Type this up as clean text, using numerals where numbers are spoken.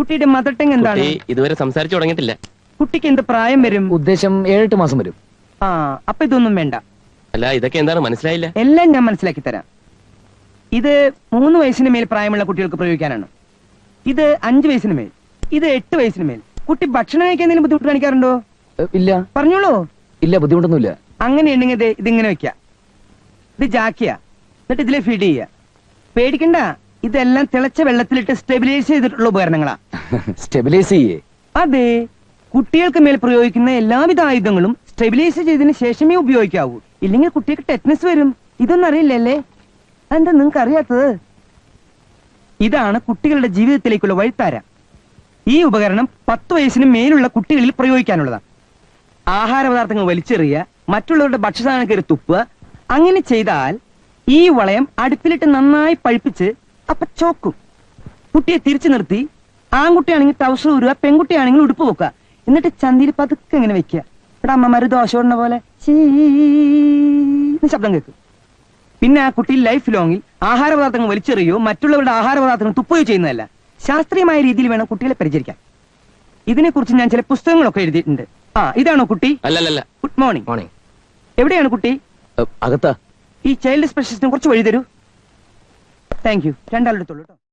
കുട്ടിയുടെ mother tongue എന്താണ്? ഇതുവരെ സംസാരിച്ചു തുടങ്ങിയിട്ടില്ല. കുട്ടിക്ക് എന്ത് പ്രായം വരും? ഉദ്ദേശം 7-8 മാസം വരും. ആ, അപ്പൊ ഇതൊന്നും വേണ്ട. അല്ല, ഇതൊക്കെ എന്താണ് മനസ്സിലായില്ല? എല്ലാം ഞാൻ മനസ്സിലാക്കി തരാം. ഇത് 3 വയസ്സിന് മേൽ പ്രായമുള്ള കുട്ടികൾക്ക് പ്രയോഗിക്കാനാണ്. ഇത് 5 വയസ്സിന് മേൽ, ഇത് 8 വയസ്സിന് മേൽ. കുട്ടി ഭക്ഷണം കഴിക്കാൻ എന്തെങ്കിലും ബുദ്ധിമുട്ട് കാണിക്കാറുണ്ടോ? ഇല്ല. പറഞ്ഞോളൂ. ഇല്ല, ബുദ്ധിമുട്ടൊന്നുമില്ല. അങ്ങനെയുണ്ടെങ്കിൽ ഇതിങ്ങനെ വെക്കാം. ഇത് ജാക്കിയ, എന്നിട്ട് ഇതിലെ ഫീഡ് ചെയ്യുക. പേടിക്കണ്ട, ഇതെല്ലാം തിളച്ച വെള്ളത്തിലിട്ട് സ്റ്റെബിലൈസ് ചെയ്തിട്ടുള്ള ഉപകരണങ്ങളാ. സ്റ്റെബിലൈസ് ചെയ്യേ? അതെ, കുട്ടികൾക്ക് മേൽ പ്രയോഗിക്കുന്ന എല്ലാവിധ ആയുധങ്ങളും സ്റ്റെബിലൈസ് ചെയ്തതിന് ശേഷമേ ഉപയോഗിക്കാവൂ. ഇല്ലെങ്കിൽ കുട്ടിക്ക് ടെറ്റനസ് വരും. ഇതൊന്നും അറിയില്ലല്ലേ? എന്താ നിങ്ങൾക്ക് അറിയാത്തത്? ഇതാണ് കുട്ടികളുടെ ജീവിതത്തിലേക്കുള്ള വഴിത്താര. ഈ ഉപകരണം 10 വയസ്സിന് മേലുള്ള കുട്ടികളിൽ പ്രയോഗിക്കാനുള്ളതാണ്. ആഹാര പദാർത്ഥങ്ങൾ വലിച്ചെറിയുക, മറ്റുള്ളവരുടെ ഭക്ഷ്യസാധനം കയറി തുപ്പുക. അങ്ങനെ ചെയ്താൽ ഈ വളയം അടുപ്പിലിട്ട് നന്നായി പഴുപ്പിച്ച് അപ്പൊ ചോക്കും. കുട്ടിയെ തിരിച്ചു നിർത്തി, ആൺകുട്ടിയാണെങ്കിൽ ടൗസർ ഊരുക, പെൺകുട്ടിയാണെങ്കിൽ ഉടുപ്പ് വെക്കുക. എന്നിട്ട് ചന്തിയിൽ പതുക്കെ ഇങ്ങനെ വെക്കുക. ഇവിടെ അമ്മമാര് ദോശ ഇടുന്ന പോലെ ശബ്ദം കേൾക്കും. പിന്നെ ആ കുട്ടി ലൈഫ് ലോങ്ങിൽ ആഹാര പദാർത്ഥങ്ങൾ വലിച്ചെറിയോ മറ്റുള്ളവരുടെ ആഹാര പദാർത്ഥങ്ങൾ തുപ്പുകയോ ചെയ്യുന്നതല്ല. ശാസ്ത്രീയമായ രീതിയിൽ വേണം കുട്ടികളെ പരിചരിക്കാൻ. ഇതിനെക്കുറിച്ച് ഞാൻ ചില പുസ്തകങ്ങളൊക്കെ എഴുതിയിട്ടുണ്ട്. ആ, ഇതാണോ കുട്ടി? അല്ലല്ല. Good morning. മോർണിംഗ്. എവിടെയാണ് കുട്ടി? അകത്താ. ഈ ചൈൽഡ് സ്പെഷ്യലിസ്റ്റിനെ കുറച്ച് വഴി തരൂ. Thank you. 2 ആളെടുത്തോളൂ കേട്ടോ.